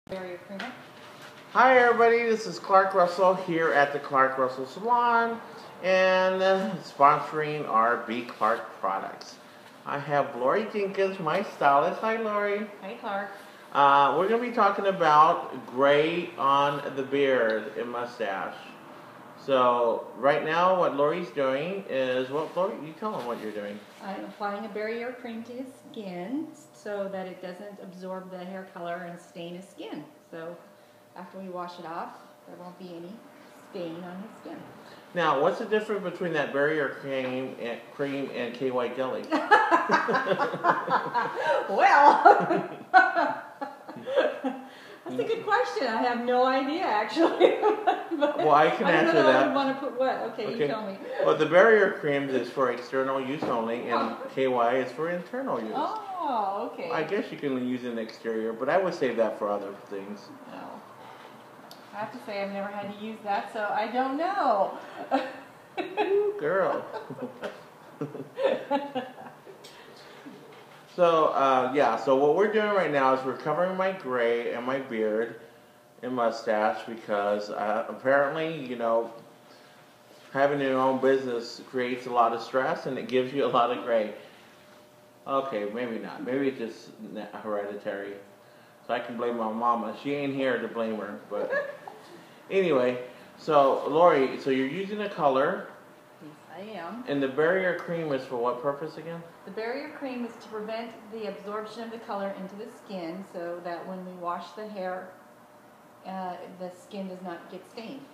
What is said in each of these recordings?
Barrier creamer. Hi everybody, this is Clark Russell here at the Clark Russell Salon and sponsoring our B. Clark products. I have Lori Jenkins, my stylist. Hi Lori. Hi Clark. We're going to be talking about gray on the beard and mustache. So right now what Lori's doing is, Lori, you tell them what you're doing. I'm applying a barrier cream to his skin so that it doesn't absorb the hair color and stain his skin. So after we wash it off, there won't be any stain on his skin. Now, what's the difference between that barrier cream and KY jelly? Well, that's a good question. I have no idea actually. Well, I can answer that. I don't know. I want to put what? Okay, you tell me. Well, the barrier cream is for external use only, and KY is for internal use. Oh, okay. I guess you can use an exterior, but I would save that for other things. No. I have to say I've never had to use that, so I don't know. Ooh, girl. So, yeah, so what we're doing right now is we're covering my gray and my beard and mustache because apparently, you know, having your own business creates a lot of stress and it gives you a lot of gray. Okay, maybe not. Maybe it's just hereditary. So I can blame my mama. She ain't here to blame her, but anyway, so Lori, so you're using a color. Yes, I am. And the barrier cream is for what purpose again? The barrier cream is to prevent the absorption of the color into the skin so that when we wash the hair, the skin does not get stained.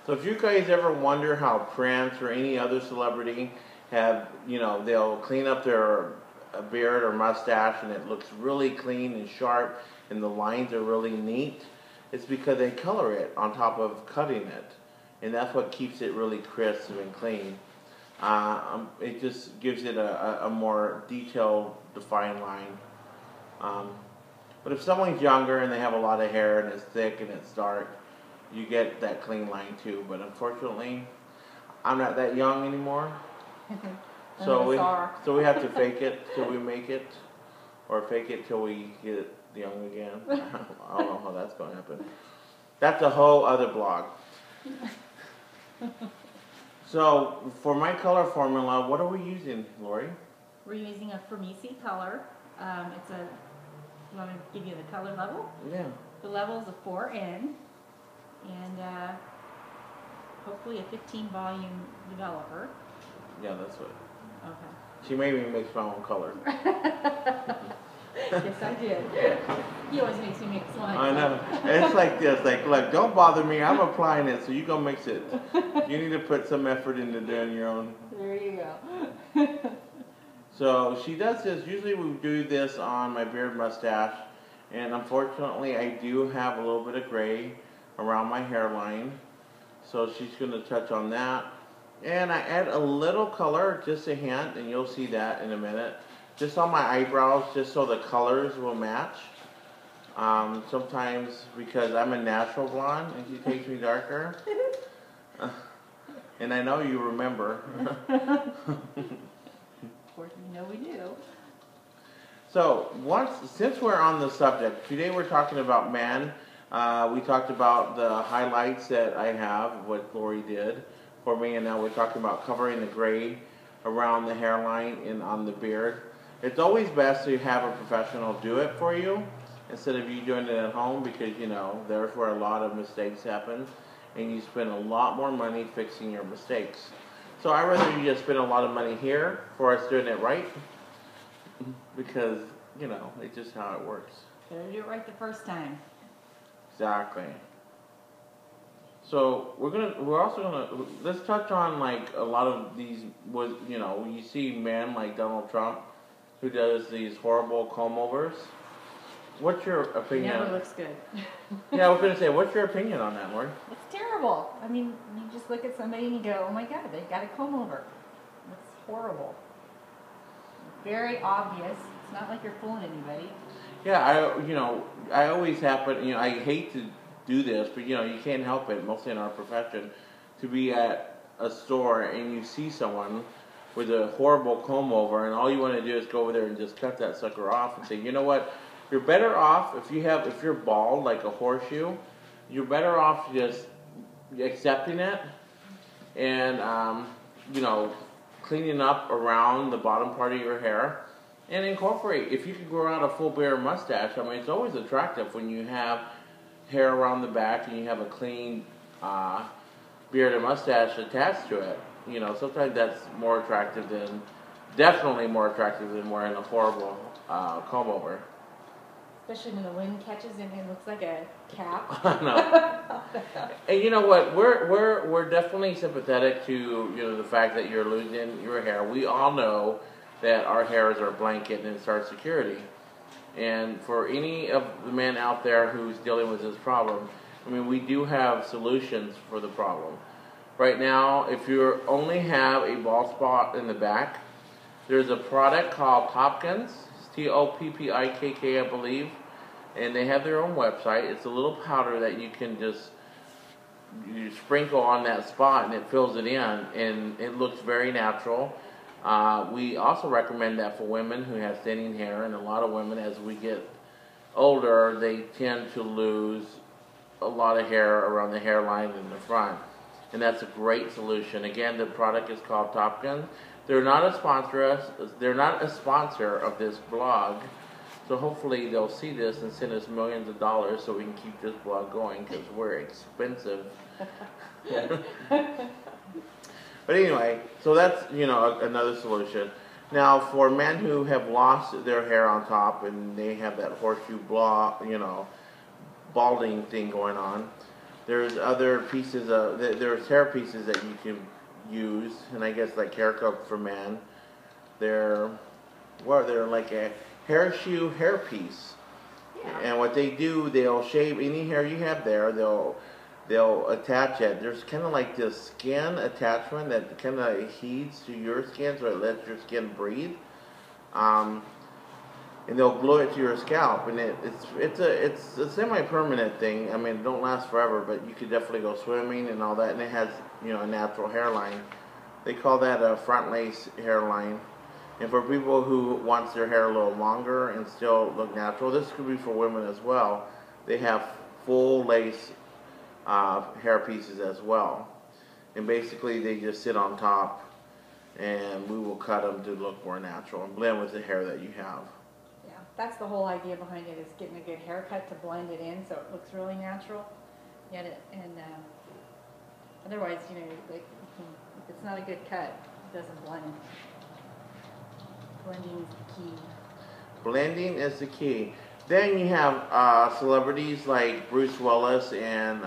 So if you guys ever wonder how Prince or any other celebrity have, you know, they'll clean up their beard or mustache and it looks really clean and sharp and the lines are really neat, it's because they color it on top of cutting it. And that's what keeps it really crisp and clean. It just gives it a more detailed, defined line. But if someone's younger and they have a lot of hair and it's thick and it's dark, you get that clean line too. But unfortunately, I'm not that young anymore. So we have to fake it till we make it, or fake it till we get young again. I don't know how that's going to happen. That's a whole other blog. So for my color formula, what are we using, Lori? We're using a Firmisi color. It's a. You want me to give you the color level? Yeah. The level is a 4N, and hopefully a 15 volume developer. Yeah, that's what. Okay. She made me mix my own color. Yes, I did. He always makes me mix mine. I know. It's like this. Like, look, don't bother me. I'm applying it, so you go mix it. You need to put some effort into doing your own. There you go. So she does this. Usually we do this on my beard, mustache, and unfortunately I do have a little bit of gray around my hairline. So she's going to touch on that. And I add a little color, just a hint, and you'll see that in a minute. Just on my eyebrows, just so the colors will match. Sometimes because I'm a natural blonde and she takes me darker. And I know you remember. Of course, you know we do. So since we're on the subject, today we're talking about men. We talked about the highlights that I have, what Lori did for me, and now we're talking about covering the gray around the hairline and on the beard. It's always best to have a professional do it for you instead of you doing it at home because, you know, there's where a lot of mistakes happen and you spend a lot more money fixing your mistakes. So I'd rather you just spend a lot of money here for us doing it right because, you know, it's just how it works. Better do it right the first time. Exactly. So we're also gonna let's touch on like a lot of these. You know, you see men like Donald Trump who does these horrible comb overs. What's your opinion? It never looks good. Yeah, I was gonna say, what's your opinion on that, Lori? It's terrible. I mean, you just look at somebody and you go, "Oh my God, they got a comb over." It's horrible. Very obvious. It's not like you're fooling anybody. Yeah, I always happen. You know, I hate to do this, but you know, you can't help it. Mostly in our profession, to be at a store and you see someone with a horrible comb over, and all you want to do is go over there and just cut that sucker off and say, you know what, you're better off if you're bald like a horseshoe, you're better off just accepting it and cleaning up around the bottom part of your hair and incorporate. If you can grow out a full beard mustache, I mean, it's always attractive when you have hair around the back and you have a clean beard and mustache attached to it. You know, sometimes that's more attractive than, definitely more attractive than wearing a horrible comb over. Especially when the wind catches and it looks like a cap. I know. And you know what? We're definitely sympathetic to the fact that you're losing your hair. We all know that our hair is our blanket and it's our security. And for any of the men out there who's dealing with this problem, I mean, we do have solutions for the problem. Right now, if you only have a bald spot in the back, there's a product called Toppkins, Toppikk, I believe, and they have their own website. It's a little powder that you can just sprinkle on that spot and it fills it in, and it looks very natural. We also recommend that for women who have thinning hair, and a lot of women, as we get older, they tend to lose a lot of hair around the hairline in the front. And that's a great solution. Again, the product is called Toppkins. They're not a sponsor. They're not a sponsor of this blog. So hopefully they'll see this and send us millions of dollars so we can keep this blog going, because we're expensive. But anyway, so that's another solution. Now, for men who have lost their hair on top and they have that horseshoe balding thing going on, there's other pieces of there's hair pieces that you can use, and I guess like hair cup for men. They're like a hair shoe hair piece. Yeah. And what they do, they'll shave any hair you have there. They'll attach it. There's kind of like this skin attachment that kind of adheres to your skin, so it lets your skin breathe. And they'll glue it to your scalp, and it's a semi-permanent thing. I mean, it don't last forever, but you could definitely go swimming and all that. And it has a natural hairline. They call that a front lace hairline. And for people who wants their hair a little longer and still look natural, this could be for women as well. They have full lace hair pieces as well, and basically they just sit on top, and we will cut them to look more natural and blend with the hair that you have. Yeah, that's the whole idea behind it, is getting a good haircut to blend it in so it looks really natural. Otherwise, like, if it's not a good cut, it doesn't blend. Blending is the key. Blending is the key. Then you have celebrities like Bruce Willis and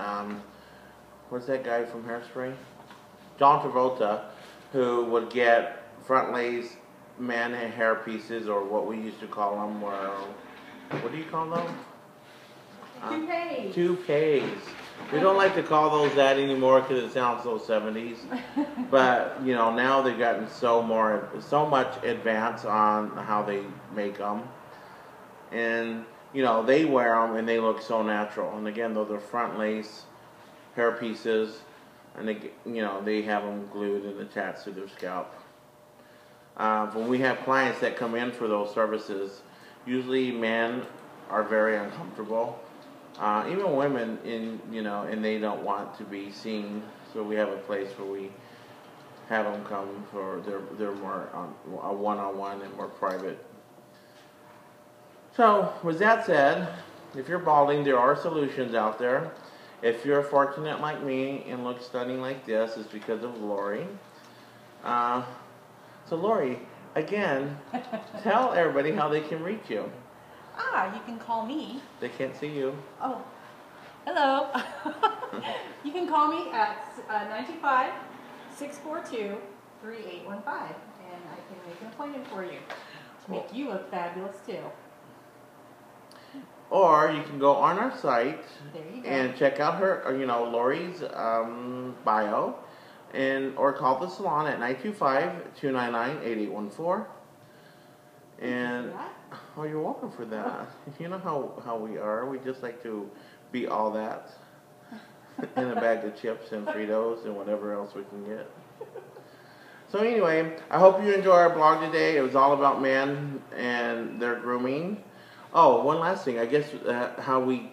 what's that guy from Hairspray? John Travolta, who would get front lace man hair pieces, or what we used to call them, what do you call them? Toupees. Toupees. We don't like to call those that anymore because it sounds so 70s. But now they've gotten so much advance on how they make them. And they wear them and they look so natural. And again, those are front lace hair pieces, and they have them glued and attached to their scalp. When we have clients that come in for those services, usually men are very uncomfortable. Even women, and they don't want to be seen. So we have a place where we have them come for their more a one-on-one and more private. So, with that said, if you're balding, there are solutions out there. If you're fortunate like me and look stunning like this, it's because of Lori. So Lori, again, tell everybody how they can reach you. You can call me. They can't see you. Oh, hello. You can call me at 925-642-3815, and I can make an appointment for you to make you look fabulous too. Or you can go on our site and check out her, Lori's bio, or call the salon at 925-299-8814. And oh, you're welcome for that. You know how we are. We just like to be all that in a bag of chips and Fritos and whatever else we can get. So anyway, I hope you enjoy our blog today. It was all about men and their grooming. Oh, one last thing. I guess how we